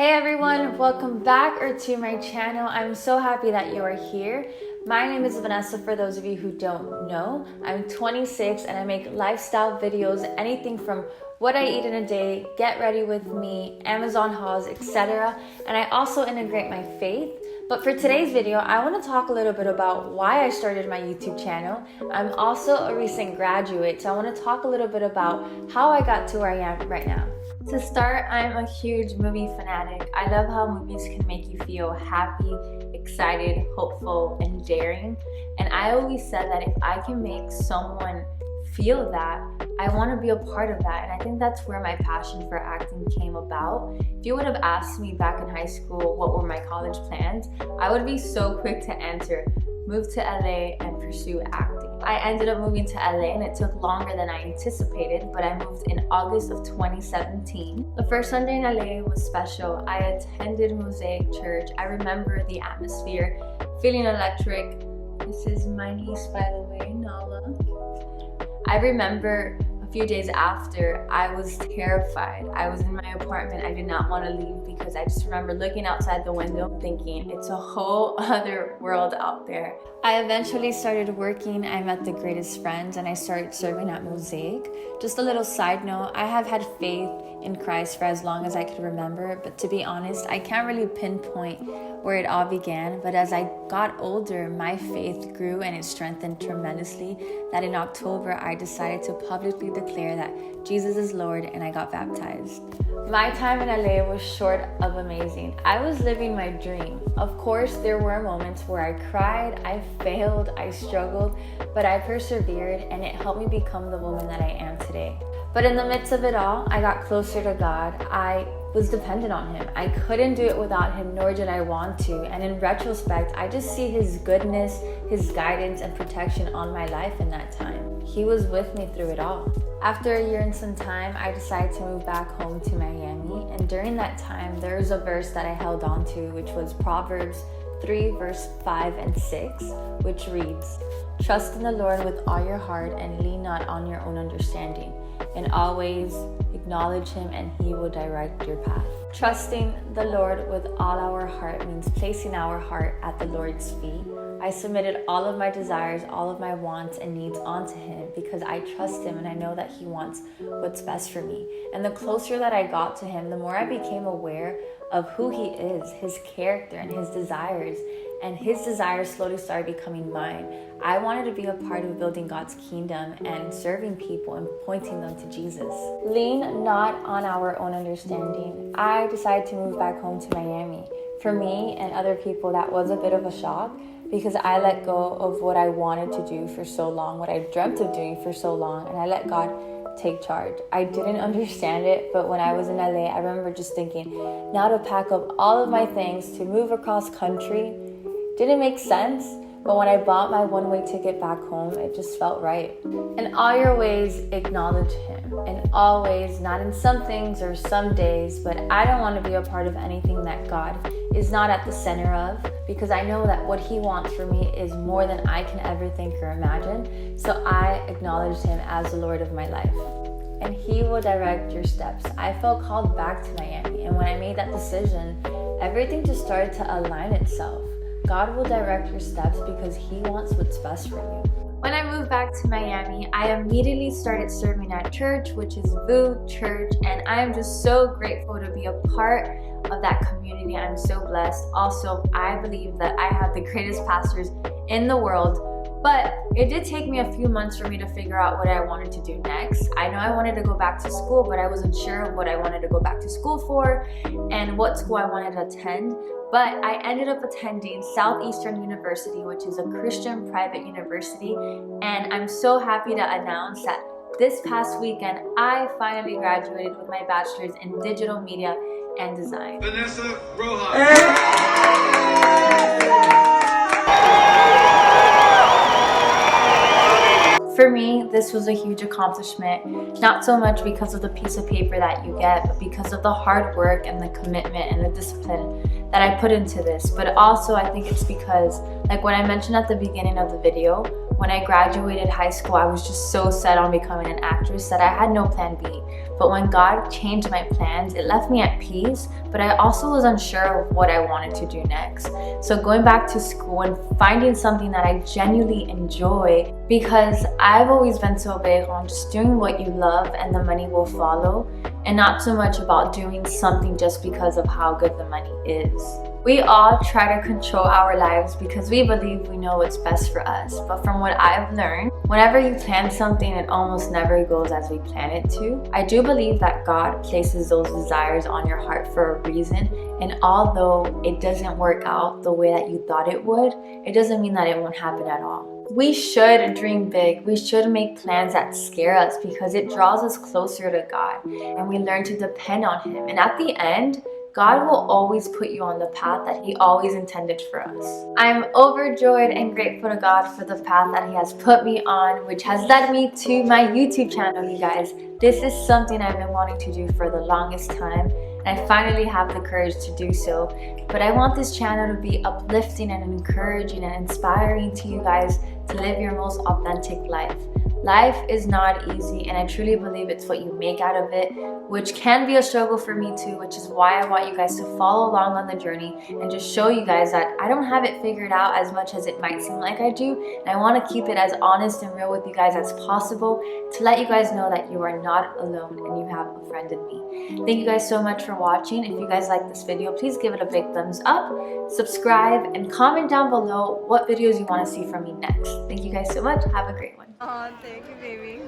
Hey everyone, welcome back to my channel. I'm so happy that you are here. My name is Vanessa, for those of you who don't know. I'm 26 and I make lifestyle videos, anything from what I eat in a day, get ready with me, Amazon hauls, etc. And I also integrate my faith. But for today's video, I want to talk a little bit about why I started my YouTube channel. I'm also a recent graduate, so I want to talk a little bit about how I got to where I am right now. To start, I'm a huge movie fanatic. I love how movies can make you feel happy, excited, hopeful, and daring. And I always said that if I can make someone feel that, I want to be a part of that. And I think that's where my passion for acting came about. If you would have asked me back in high school what were my college plans, I would be so quick to answer, move to LA and pursue acting. I ended up moving to LA and it took longer than I anticipated, but I moved in August of 2017. The first Sunday in LA was special. I attended Mosaic Church. I remember the atmosphere, feeling electric. This is my niece, by the way, Nala. I remember a few days after, I was terrified. I was in my apartment. I did not want to leave because I just remember looking outside the window thinking it's a whole other world out there. I eventually started working. I met the greatest friends and I started serving at Mosaic. Just a little side note, I have had faith in Christ for as long as I could remember, but to be honest, I can't really pinpoint where it all began. But as I got older, my faith grew and it strengthened tremendously, that in October I decided to publicly declare that Jesus is Lord, and I got baptized. My time in LA was short of amazing. I was living my dream. Of course, there were moments where I cried, I failed, I struggled, but I persevered and it helped me become the woman that I am today. But in the midst of it all, I got closer to God. I was dependent on Him. I couldn't do it without Him, nor did I want to. And in retrospect, I just see His goodness, His guidance, and protection on my life in that time. He was with me through it all. After a year and some time, I decided to move back home to Miami. And during that time, there was a verse that I held on to, which was Proverbs 3, verse 5 and 6, which reads, "Trust in the Lord with all your heart and lean not on your own understanding. And always acknowledge Him and He will direct your path." Trusting the Lord with all our heart means placing our heart at the Lord's feet. I submitted all of my desires, all of my wants and needs onto Him because I trust Him and I know that He wants what's best for me. And the closer that I got to Him, the more I became aware of who He is, His character and His desires. And His desires slowly started becoming mine. I wanted to be a part of building God's kingdom and serving people and pointing them to Jesus. Lean not on our own understanding. I decided to move back home to Miami. For me and other people, that was a bit of a shock because I let go of what I wanted to do for so long, what I dreamt of doing for so long, and I let God take charge. I didn't understand it, but when I was in LA, I remember just thinking, now to pack up all of my things to move across country didn't make sense, but when I bought my one-way ticket back home, it just felt right. In all your ways, acknowledge Him. And always, not in some things or some days, but I don't want to be a part of anything that God is not at the center of, because I know that what He wants for me is more than I can ever think or imagine. So I acknowledge Him as the Lord of my life. And He will direct your steps. I felt called back to Miami, and when I made that decision, everything just started to align itself. God will direct your steps because He wants what's best for you. When I moved back to Miami, I immediately started serving at church, which is VOO Church, and I am just so grateful to be a part of that community. I'm so blessed. Also, I believe that I have the greatest pastors in the world, but it did take me a few months for me to figure out what I wanted to do next. I know I wanted to go back to school, but I wasn't sure of what I wanted to go back to school for and what school I wanted to attend. But I ended up attending Southeastern University, which is a Christian private university. And I'm so happy to announce that this past weekend, I finally graduated with my bachelor's in digital media and design. Vanessa Rojas. For me, this was a huge accomplishment, not so much because of the piece of paper that you get, but because of the hard work and the commitment and the discipline that I put into this. But also, I think it's because, like what I mentioned at the beginning of the video, When I graduated high school, I was just so set on becoming an actress that I had no plan B. But when God changed my plans, it left me at peace, but I also was unsure of what I wanted to do next. So going back to school and finding something that I genuinely enjoy, because I've always been so big on just doing what you love and the money will follow, and not so much about doing something just because of how good the money is. We all try to control our lives because we believe we know what's best for us. But from what I've learned, whenever you plan something, it almost never goes as we plan it to. I do believe that God places those desires on your heart for a reason. And although it doesn't work out the way that you thought it would, it doesn't mean that it won't happen at all. We should dream big. We should make plans that scare us because it draws us closer to God and we learn to depend on Him. And at the end, God will always put you on the path that He always intended for us. I'm overjoyed and grateful to God for the path that He has put me on, which has led me to my YouTube channel, you guys. This is something I've been wanting to do for the longest time, and I finally have the courage to do so. But I want this channel to be uplifting and encouraging and inspiring to you guys to live your most authentic life. Life is not easy, and I truly believe it's what you make out of it, which can be a struggle for me too, which is why I want you guys to follow along on the journey and just show you guys that I don't have it figured out as much as it might seem like I do, and I want to keep it as honest and real with you guys as possible to let you guys know that you are not alone and you have a friend in me. Thank you guys so much for watching. If you guys like this video, please give it a big thumbs up, subscribe, and comment down below what videos you want to see from me next. Thank you guys so much. Have a great one. Oh, thank you, baby.